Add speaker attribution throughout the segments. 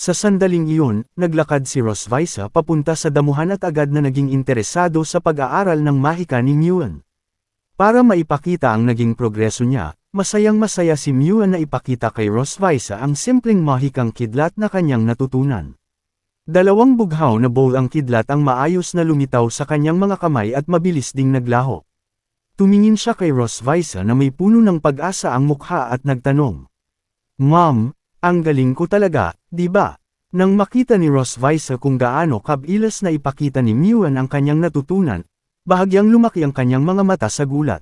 Speaker 1: Sa sandaling iyon, naglakad si Rosvisa papunta sa damuhan at agad na naging interesado sa pag-aaral ng mahika ni Muan. Para maipakita ang naging progreso niya, masayang-masaya si Muan na ipakita kay Rosvisa ang simpleng mahikang kidlat na kanyang natutunan. Dalawang bughaw na bowl ang kidlat ang maayos na lumitaw sa kanyang mga kamay at mabilis ding naglaho. Tumingin siya kay Rosvisa na may puno ng pag-asa ang mukha at nagtanong. Ma'am, ang galing ko talaga, di ba? Nang makita ni Rosvisa kung gaano kabilis na ipakita ni Muan ang kanyang natutunan, bahagyang lumaki ang kanyang mga mata sa gulat.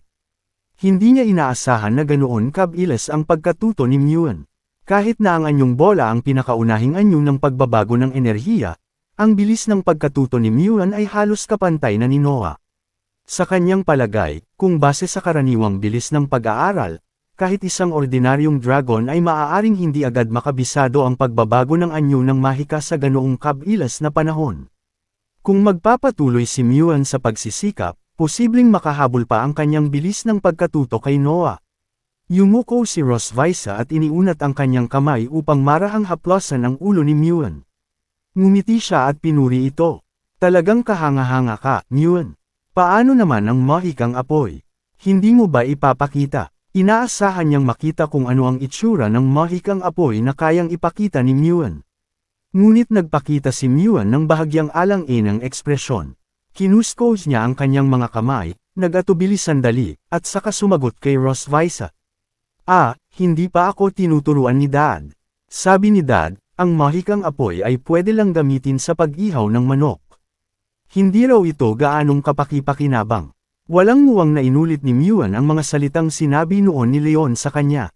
Speaker 1: Hindi niya inaasahan na ganoon kabilis ang pagkatuto ni Muan. Kahit na ang anyong bola ang pinakaunahing anyo ng pagbabago ng enerhiya, ang bilis ng pagkatuto ni Muan ay halos kapantay na ni Noah. Sa kanyang palagay, kung base sa karaniwang bilis ng pag-aaral, kahit isang ordinaryong dragon ay maaaring hindi agad makabisado ang pagbabago ng anyo ng mahika sa ganoong kabilis na panahon. Kung magpapatuloy si Muan sa pagsisikap, posibleng makahabol pa ang kanyang bilis ng pagkatuto kay Noah. Yumuko si Rosvisa at iniunat ang kanyang kamay upang marahang haplasan ang ulo ni Muan. Ngumiti siya at pinuri ito. Talagang kahanga-hanga ka, Muan. Paano naman ang mahikang apoy? Hindi mo ba ipapakita? Inaasahan niyang makita kung ano ang itsura ng mahikang apoy na kayang ipakita ni Muan. Ngunit nagpakita si Muan ng bahagyang alang-inang ekspresyon. Kinuskos niya ang kanyang mga kamay, nag-atubili sandali, at saka sumagot kay Rosvisa. Hindi pa ako tinuturuan ni Dad. Sabi ni Dad, ang mahikang apoy ay pwede lang gamitin sa pag-ihaw ng manok. Hindi raw ito gaanong kapaki-pakinabang. Walang muwang na inulit ni Muan ang mga salitang sinabi noon ni Leon sa kanya.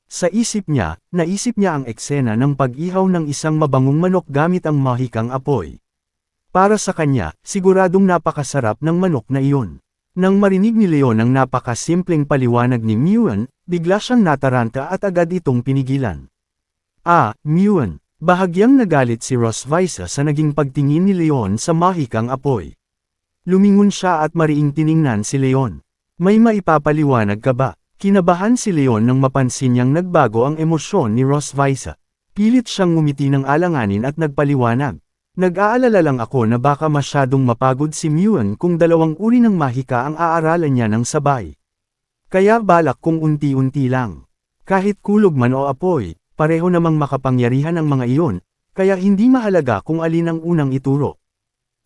Speaker 1: Sa isip niya, naisip niya ang eksena ng pag-ihaw ng isang mabangong manok gamit ang mahikang apoy. Para sa kanya, siguradong napakasarap ng manok na iyon. Nang marinig ni Leon ang napakasimpleng paliwanag ni Muan, bigla siyang nataranta at agad itong pinigilan. Muan, bahagyang nagalit si Rosvisa sa naging pagtingin ni Leon sa mahikang apoy. Lumingon siya at mariing tiningnan si Leon. May maipapaliwanag ka ba? Kinabahan si Leon nang mapansin niyang nagbago ang emosyon ni Rosvisa. Pilit siyang ngumiti ng alanganin at nagpaliwanag. Nag-aalala lang ako na baka masyadong mapagod si Muan kung dalawang uri ng mahika ang aaralan niya ng sabay. Kaya balak kung unti-unti lang. Kahit kulog man o apoy, pareho namang makapangyarihan ang mga iyon, kaya hindi mahalaga kung alin ang unang ituro.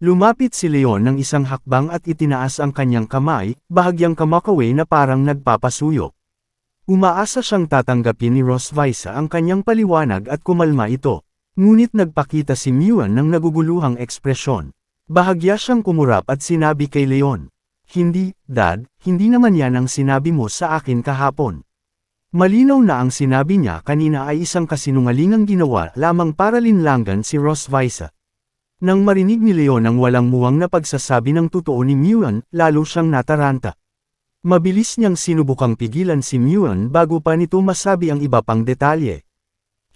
Speaker 1: Lumapit si Leon ng isang hakbang at itinaas ang kanyang kamay, bahagyang kamakaway na parang nagpapasuyo. Umaasa siyang tatanggapin ni Rosvisa ang kanyang paliwanag at kumalma ito. Ngunit nagpakita si Muan ng naguguluhang ekspresyon. Bahagya siyang kumurap at sinabi kay Leon. Hindi, Dad, hindi naman yan ang sinabi mo sa akin kahapon. Malinaw na ang sinabi niya kanina ay isang kasinungalingang ginawa lamang para linlangan si Rosvisa. Nang marinig ni Leon ang walang muwang na pagsasabi ng totoo ni Muan, lalo siyang nataranta. Mabilis niyang sinubukang pigilan si Muan bago pa nito masabi ang iba pang detalye.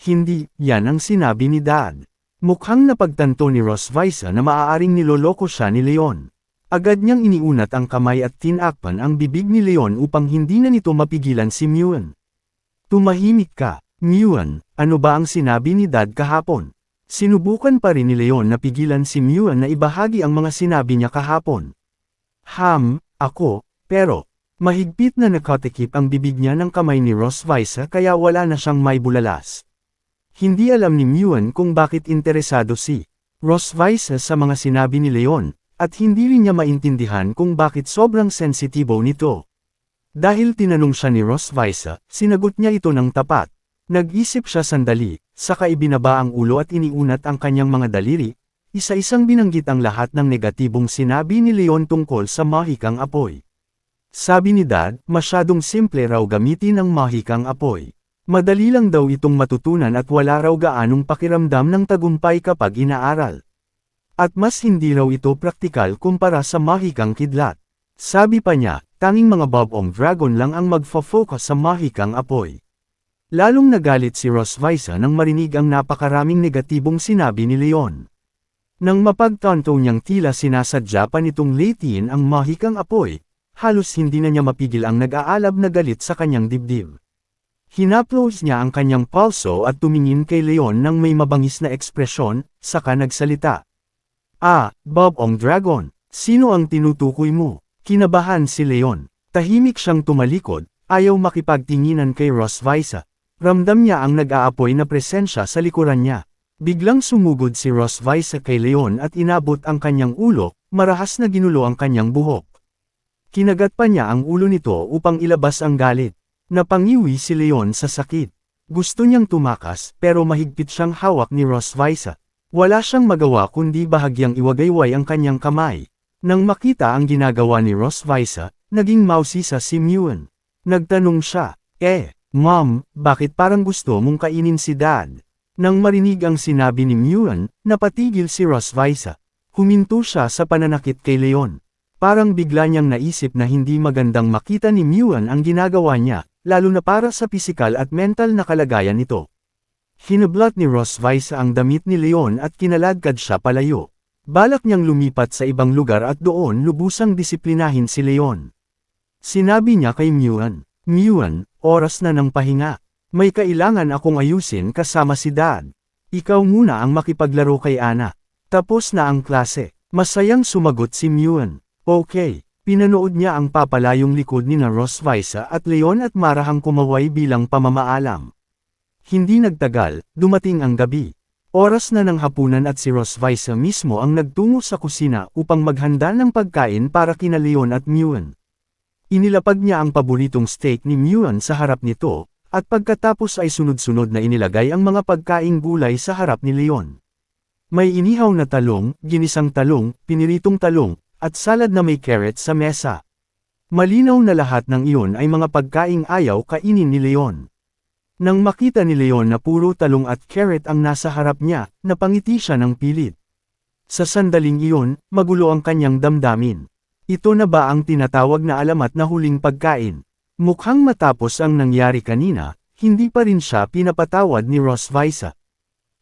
Speaker 1: Hindi, yan ang sinabi ni Dad. Mukhang napagtanto ni Rosvisa na maaaring niloloko siya ni Leon. Agad niyang iniunat ang kamay at tinakpan ang bibig ni Leon upang hindi na nito mapigilan si Muan. Tumahimik ka, Muan, ano ba ang sinabi ni Dad kahapon? Sinubukan pa rin ni Leon na pigilan si Muan na ibahagi ang mga sinabi niya kahapon. Ako, pero, mahigpit na nakatikip ang bibig niya ng kamay ni Rosvisa kaya wala na siyang may bulalas. Hindi alam ni Muan kung bakit interesado si Rosvisa sa mga sinabi ni Leon, at hindi rin niya maintindihan kung bakit sobrang sensitibo nito. Dahil tinanong siya ni Rosvisa, sinagot niya ito ng tapat. Nag-isip siya sandali, saka ibinaba ang ulo at iniunat ang kanyang mga daliri, isa-isang binanggit ang lahat ng negatibong sinabi ni Leon tungkol sa mahikang apoy. Sabi ni Dad, masyadong simple raw gamitin ang mahikang apoy. Madali lang daw itong matutunan at wala raw gaanong pakiramdam ng tagumpay kapag inaaral. At mas hindi raw ito praktikal kumpara sa mahikang kidlat. Sabi pa niya, tanging mga bobong dragon lang ang magfo-focus sa mahikang apoy. Lalong nagalit si Rosvisa nang marinig ang napakaraming negatibong sinabi ni Leon. Nang mapagtanto niyang tila sinasadya pa nitong litiin ang mahikang apoy, halos hindi na niya mapigil ang nag-aalab na galit sa kanyang dibdib. Hinaplos niya ang kanyang palso at tumingin kay Leon nang may mabangis na ekspresyon, saka nagsalita. Bob-ong Dragon, sino ang tinutukoy mo? Kinabahan si Leon. Tahimik siyang tumalikod, ayaw makipagtinginan kay Rosvisa. Ramdam niya ang nag-aapoy na presensya sa likuran niya. Biglang sumugod si Rosvisa kay Leon at inabot ang kanyang ulo, marahas na ginulo ang kanyang buhok. Kinagat pa niya ang ulo nito upang ilabas ang galit. Napangiwi si Leon sa sakit. Gusto niyang tumakas pero mahigpit siyang hawak ni Rosvisa. Wala siyang magawa kundi bahagyang iwagayway ang kanyang kamay. Nang makita ang ginagawa ni Rosvisa, naging mausisa si Muan. Nagtanong siya, Mom, bakit parang gusto mong kainin si Dad? Nang marinig ang sinabi ni Muan, napatigil si Rosvisa. Huminto siya sa pananakit kay Leon. Parang bigla niyang naisip na hindi magandang makita ni Muan ang ginagawa niya, lalo na para sa pisikal at mental na kalagayan nito. Hinablot ni Rosvisa ang damit ni Leon at kinaladkad siya palayo. Balak niyang lumipat sa ibang lugar at doon lubusang disiplinahin si Leon. Sinabi niya kay Muan, oras na ng pahinga. May kailangan akong ayusin kasama si Dad. Ikaw muna ang makipaglaro kay Ana. Tapos na ang klase. Masayang sumagot si Muan. Okay. Pinanood niya ang papalayong likod ni Rosvisa at Leon at marahang kumaway bilang pamamaalam. Hindi nagtagal, dumating ang gabi. Oras na ng hapunan at si Rosvisa mismo ang nagtungo sa kusina upang maghanda ng pagkain para kina Leon at Muan. Inilapag niya ang paboritong steak ni Muan sa harap nito, at pagkatapos ay sunod-sunod na inilagay ang mga pagkaing gulay sa harap ni Leon. May inihaw na talong, ginisang talong, piniritong talong, at salad na may carrot sa mesa. Malinaw na lahat ng iyon ay mga pagkaing ayaw kainin ni Leon. Nang makita ni Leon na puro talong at carrot ang nasa harap niya, napangiti siya ng pilit. Sa sandaling iyon, magulo ang kanyang damdamin. Ito na ba ang tinatawag na alamat na huling pagkain? Mukhang matapos ang nangyari kanina, hindi pa rin siya pinapatawad ni Rosvisa.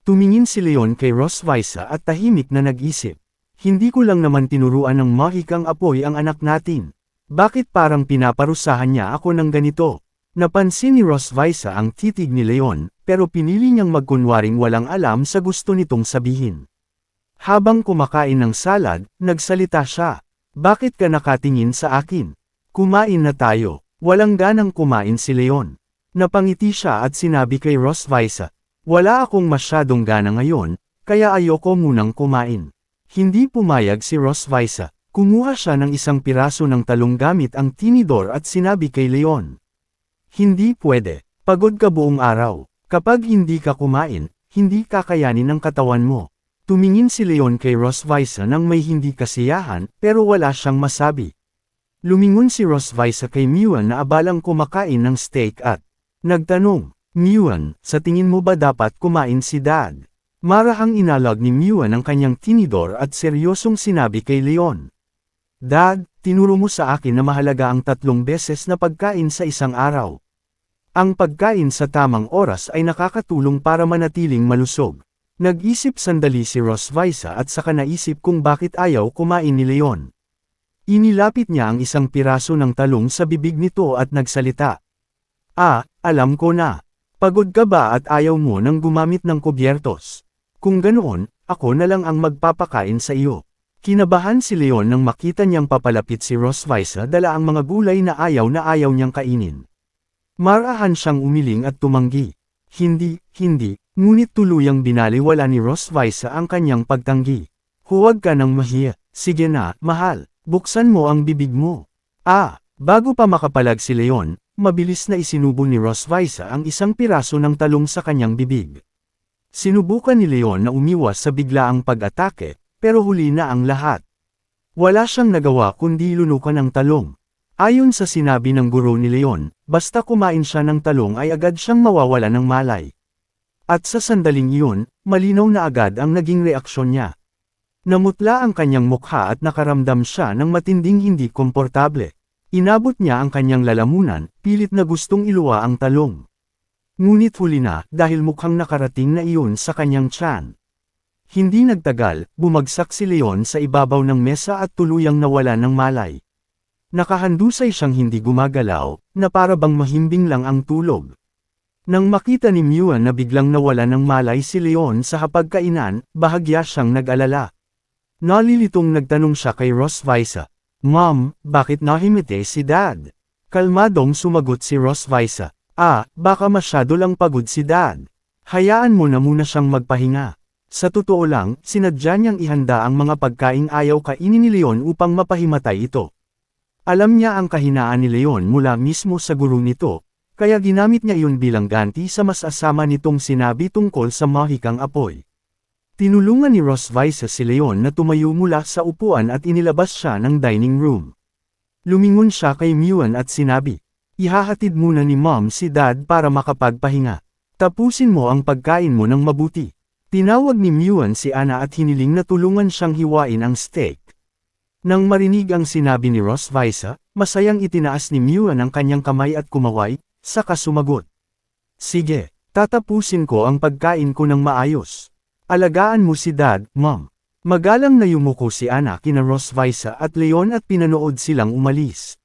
Speaker 1: Tumingin si Leon kay Rosvisa at tahimik na nag-isip. Hindi ko lang naman tinuruan ng mahikang apoy ang anak natin. Bakit parang pinaparusahan niya ako ng ganito? Napansin ni Rosvisa ang titig ni Leon, pero pinili niyang magkunwaring walang alam sa gusto nitong sabihin. Habang kumakain ng salad, nagsalita siya. Bakit ka nakatingin sa akin? Kumain na tayo. Walang ganang kumain si Leon. Napangiti siya at sinabi kay Rosvisa, wala akong masyadong gana ngayon, kaya ayoko munang kumain. Hindi pumayag si Rosvisa. Kumuha siya ng isang piraso ng talong gamit ang tinidor at sinabi kay Leon. Hindi pwede. Pagod ka buong araw. Kapag hindi ka kumain, hindi kakayanin ng katawan mo. Tumingin si Leon kay Rosvisa nang may hindi kasiyahan, pero wala siyang masabi. Lumingon si Rosvisa kay Muan na abalang kumakain ng steak at nagtanong, Muan, sa tingin mo ba dapat kumain si Dad? Marahang inalag ni Muan ang kanyang tinidor at seryosong sinabi kay Leon. Dad, tinuro mo sa akin na mahalaga ang 3 beses na pagkain sa isang araw. Ang pagkain sa tamang oras ay nakakatulong para manatiling malusog. Nag-isip sandali si Rosvisa at saka naisip kung bakit ayaw kumain ni Leon. Inilapit niya ang isang piraso ng talong sa bibig nito at nagsalita. Alam ko na. Pagod ka ba at ayaw mo nang gumamit ng kubyertos? Kung ganoon, ako na lang ang magpapakain sa iyo. Kinabahan si Leon nang makita niyang papalapit si Rosvisa dala ang mga gulay na ayaw niyang kainin. Marahan siyang umiling at tumanggi. Hindi, ngunit tuluyang binaliwala ni Rosvisa ang kanyang pagtanggi. Huwag ka nang mahiya. Sige na, mahal, buksan mo ang bibig mo. Bago pa makapalag si Leon, mabilis na isinubo ni Rosvisa ang isang piraso ng talong sa kanyang bibig. Sinubukan ni Leon na umiwas sa biglaang pag-atake, pero huli na ang lahat. Wala siyang nagawa kundi lunukan ang talong. Ayon sa sinabi ng guro ni Leon, basta kumain siya ng talong ay agad siyang mawawala ng malay. At sa sandaling iyon, malinaw na agad ang naging reaksyon niya. Namutla ang kanyang mukha at nakaramdam siya ng matinding hindi komportable. Inabot niya ang kanyang lalamunan, pilit na gustong iluwa ang talong. Ngunit huli na, dahil mukhang nakarating na iyon sa kanyang tiyan. Hindi nagtagal, bumagsak si Leon sa ibabaw ng mesa at tuluyang nawala ng malay. Nakahandusay siyang hindi gumagalaw, na para bang mahimbing lang ang tulog. Nang makita ni Muan na biglang nawala ng malay si Leon sa hapagkainan, bahagya siyang nag-alala. Nalilitong nagtanong siya kay Rosvisa, "Mom, bakit nahimite si Dad?" Kalmadong sumagot si Rosvisa, baka masyado lang pagod si Dad. Hayaan mo na muna siyang magpahinga." Sa totoo lang, sinadya niyang ihanda ang mga pagkaing ayaw kainin ni Leon upang mapahimatay ito. Alam niya ang kahinaan ni Leon mula mismo sa guro nito, kaya ginamit niya iyon bilang ganti sa mas asama nitong sinabi tungkol sa mahikang apoy. Tinulungan ni Rosvisa si Leon na tumayo mula sa upuan at inilabas siya ng dining room. Lumingon siya kay Muan at sinabi, "Ihahatid muna ni Mom si Dad para makapagpahinga. Tapusin mo ang pagkain mo ng mabuti." Tinawag ni Muan si Ana at hiniling na tulungan siyang hiwain ang steak. Nang marinig ang sinabi ni Rosvisa, masayang itinaas ni Muan ang kanyang kamay at kumaway, saka sumagot, "Sige, tatapusin ko ang pagkain ko ng maayos. Alagaan mo si Dad, Mom." Magalang na yumuko si Ana kina Rosvisa at Leon at pinanood silang umalis.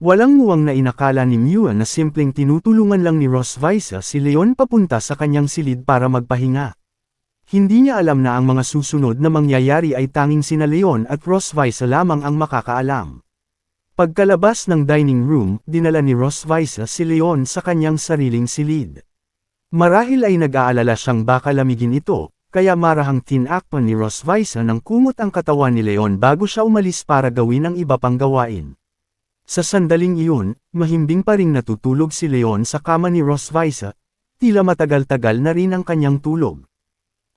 Speaker 1: Walang muwang na inakala ni Muan na simpleng tinutulungan lang ni Rosvisa si Leon papunta sa kanyang silid para magpahinga. Hindi niya alam na ang mga susunod na mangyayari ay tanging sina Leon at Rosvisa lamang ang makakaalam. Pagkalabas ng dining room, dinala ni Rosvisa si Leon sa kanyang sariling silid. Marahil ay nag-aalala siyang baka lamigin ito, kaya marahang tinakpan ni Rosvisa ng kumot ang katawan ni Leon bago siya umalis para gawin ang iba pang gawain. Sa sandaling iyon, mahimbing pa ring natutulog si Leon sa kama ni Rosvisa, tila matagal-tagal na rin ang kanyang tulog.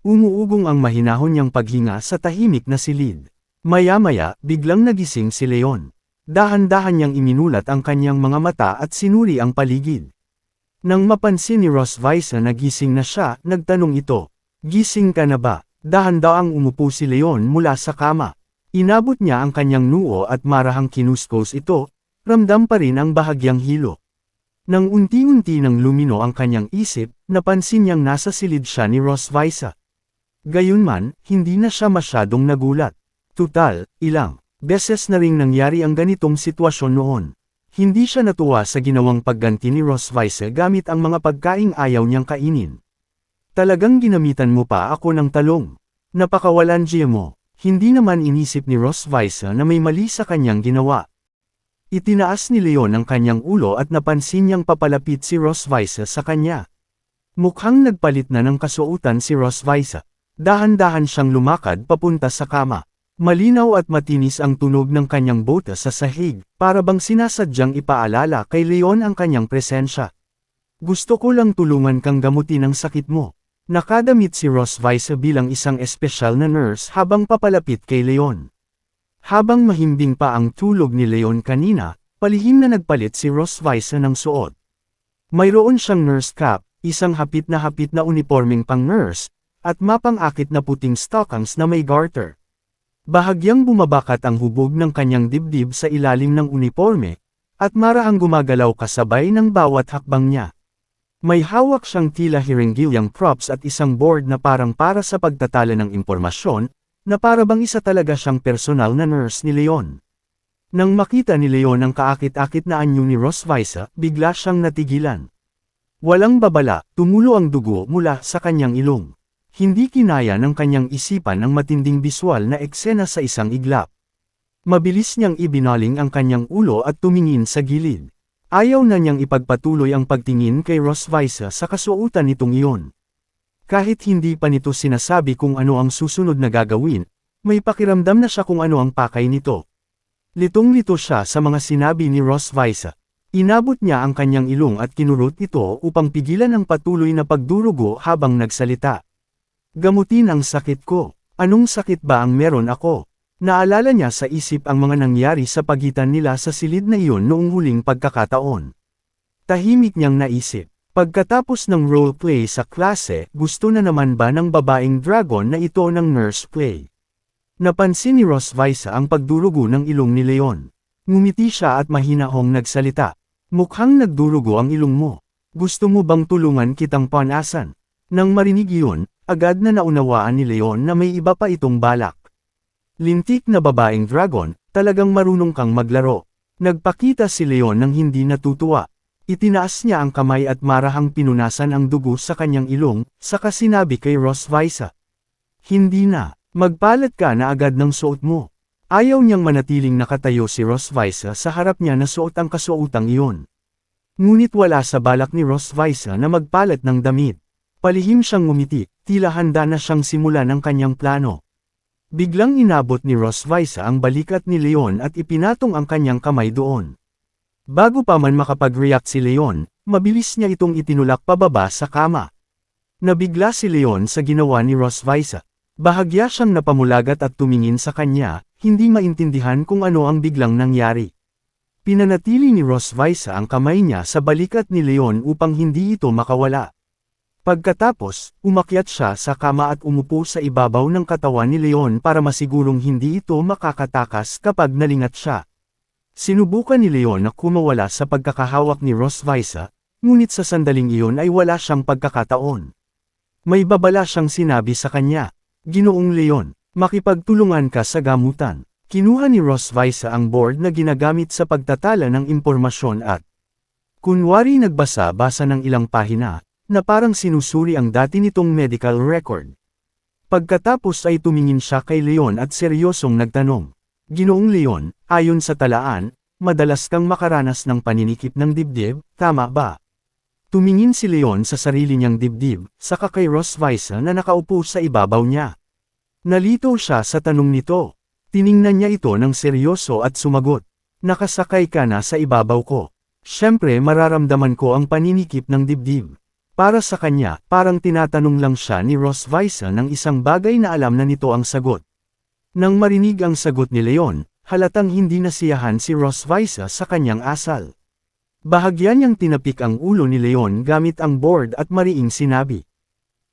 Speaker 1: Umuugong ang mahinahon niyang paghinga sa tahimik na silid. Maya-maya, biglang nagising si Leon. Dahan-dahan niyang iminulat ang kanyang mga mata at sinuri ang paligid. Nang mapansin ni Rosvisa na gising na siya, nagtanong ito, "Gising ka na ba?" Dahan-dahang umupo si Leon mula sa kama. Inabot niya ang kanyang noo at marahang kinuskos ito, ramdam pa rin ang bahagyang hilo. Nang unti-unti nang lumino ang kanyang isip, napansin niyang nasa silid siya ni Rosvisa. Gayunman, hindi na siya masyadong nagulat. Tutal, ilang beses na ring nangyari ang ganitong sitwasyon noon. Hindi siya natuwa sa ginawang pagganti ni Rosvisa gamit ang mga pagkaing ayaw niyang kainin. "Talagang ginamitan mo pa ako ng talong. Napakawalandiya mo." Hindi naman inisip ni Rosvisa na may mali sa kanyang ginawa. Itinaas ni Leon ang kanyang ulo at napansin niyang papalapit si Rosvisa sa kanya. Mukhang nagpalit na ng kasuotan si Rosvisa. Dahan-dahan siyang lumakad papunta sa kama. Malinaw at matinis ang tunog ng kanyang bota sa sahig, para bang sinasadyang ipaalala kay Leon ang kanyang presensya. "Gusto ko lang tulungan kang gamutin ang sakit mo." Nakadamit si Rosvisa bilang isang espesyal na nurse habang papalapit kay Leon. Habang mahimbing pa ang tulog ni Leon kanina, palihim na nagpalit si Rosvisa ng suot. Mayroon siyang nurse cap, isang hapit na unipormeng pang nurse, at mapang-akit na puting stockings na may garter. Bahagyang bumabakat ang hubog ng kanyang dibdib sa ilalim ng uniporme, at marahang gumagalaw kasabay ng bawat hakbang niya. May hawak siyang tila hiringgiyang props at isang board na parang para sa pagtatala ng impormasyon, na para bang isa talaga siyang personal na nurse ni Leon. Nang makita ni Leon ang kaakit-akit na anyo ni Rosvisa, bigla siyang natigilan. Walang babala, tumulo ang dugo mula sa kanyang ilong. Hindi kinaya ng kanyang isipan ang matinding biswal na eksena sa isang iglap. Mabilis niyang ibinaling ang kanyang ulo at tumingin sa gilid. Ayaw na niyang ipagpatuloy ang pagtingin kay Rosvisa sa kasuotan nitong iyon. Kahit hindi pa nito sinasabi kung ano ang susunod na gagawin, may pakiramdam na siya kung ano ang pakay nito. Litong-lito siya sa mga sinabi ni Rosvisa. Inabot niya ang kanyang ilong at kinurot ito upang pigilan ang patuloy na pagdurugo habang nagsalita. "Gamutin ang sakit ko. Anong sakit ba ang meron ako?" Naalala niya sa isip ang mga nangyari sa pagitan nila sa silid na iyon noong huling pagkakataon. Tahimik niyang naisip. Pagkatapos ng roleplay sa klase, gusto na naman ba ng babaeng dragon na ito ng nurse play? Napansin ni Rosvisa ang pagdurugo ng ilong ni Leon. Ngumiti siya at mahinahong nagsalita. "Mukhang nagdurugo ang ilong mo. Gusto mo bang tulungan kitang panasan?" Nang marinig iyon, agad na naunawaan ni Leon na may iba pa itong balak. "Lintik na babaeng dragon, talagang marunong kang maglaro." Nagpakita si Leon ng hindi natutuwa. Itinaas niya ang kamay at marahang pinunasan ang dugo sa kanyang ilong, saka sinabi kay Rosvisa. Hindi na, magpalat ka na agad ng suot mo. Ayaw niyang manatiling nakatayo si Rosvisa sa harap niya na suot ang kasuotang iyon. Ngunit wala sa balak ni Rosvisa na magpalat ng damit. Palihim siyang ngumiti, tila handa na siyang simulan ang kanyang plano. Biglang inabot ni Rosvisa ang balikat ni Leon at ipinatong ang kanyang kamay doon. Bago pa man makapag-react si Leon, mabilis niya itong itinulak pababa sa kama. Nabigla si Leon sa ginawa ni Rosvisa. Bahagya siyang napamulagat at tumingin sa kanya, hindi maintindihan kung ano ang biglang nangyari. Pinanatili ni Rosvisa ang kamay niya sa balikat ni Leon upang hindi ito makawala. Pagkatapos, umakyat siya sa kama at umupo sa ibabaw ng katawan ni Leon para masigurong hindi ito makakatakas kapag nalingat siya. Sinubukan ni Leon na kumawala sa pagkakahawak ni Rosvisa, ngunit sa sandaling iyon ay wala siyang pagkakataon. May babala siyang sinabi sa kanya, "Ginoong Leon, makipagtulungan ka sa gamutan." Kinuha ni Rosvisa ang board na ginagamit sa pagtatala ng impormasyon at kunwari nagbasa-basa ng ilang pahina, na parang sinusuri ang dati nitong medical record. Pagkatapos ay tumingin siya kay Leon at seryosong nagtanong, "Ginoong Leon, ayon sa talaan, madalas kang makaranas ng paninikip ng dibdib, tama ba?" Tumingin si Leon sa sarili niyang dibdib, saka kay Rosvisa na nakaupo sa ibabaw niya. Nalito siya sa tanong nito. Tiningnan niya ito ng seryoso at sumagot, "Nakasakay ka na sa ibabaw ko. Siyempre mararamdaman ko ang paninikip ng dibdib." Para sa kanya, parang tinatanong lang siya ni Rosvisa ng isang bagay na alam na nito ang sagot. Nang marinig ang sagot ni Leon, halatang hindi nasiyahan si Rosvisa sa kanyang asal. Bahagya niyang tinapik ang ulo ni Leon gamit ang board at mariing sinabi,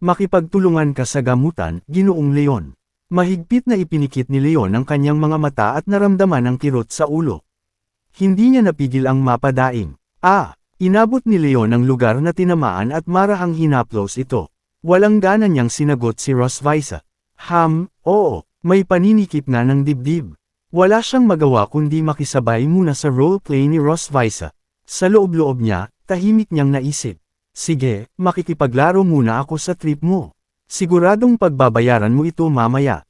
Speaker 1: "Makipagtulungan ka sa gamutan, Ginoong Leon." Mahigpit na ipinikit ni Leon ang kanyang mga mata at naramdaman ang kirot sa ulo. Hindi niya napigil ang mapadaing. Inabot ni Leon ang lugar na tinamaan at marahang hinaplos ito. Walang gana niyang sinagot si Rosvisa. Oo, may paninikip nga ng dibdib." Wala siyang magawa kundi makisabay muna sa roleplay ni Rosvisa. Sa loob-loob niya, tahimik niyang naisip, "Sige, makikipaglaro muna ako sa trip mo. Siguradong pagbabayaran mo ito mamaya."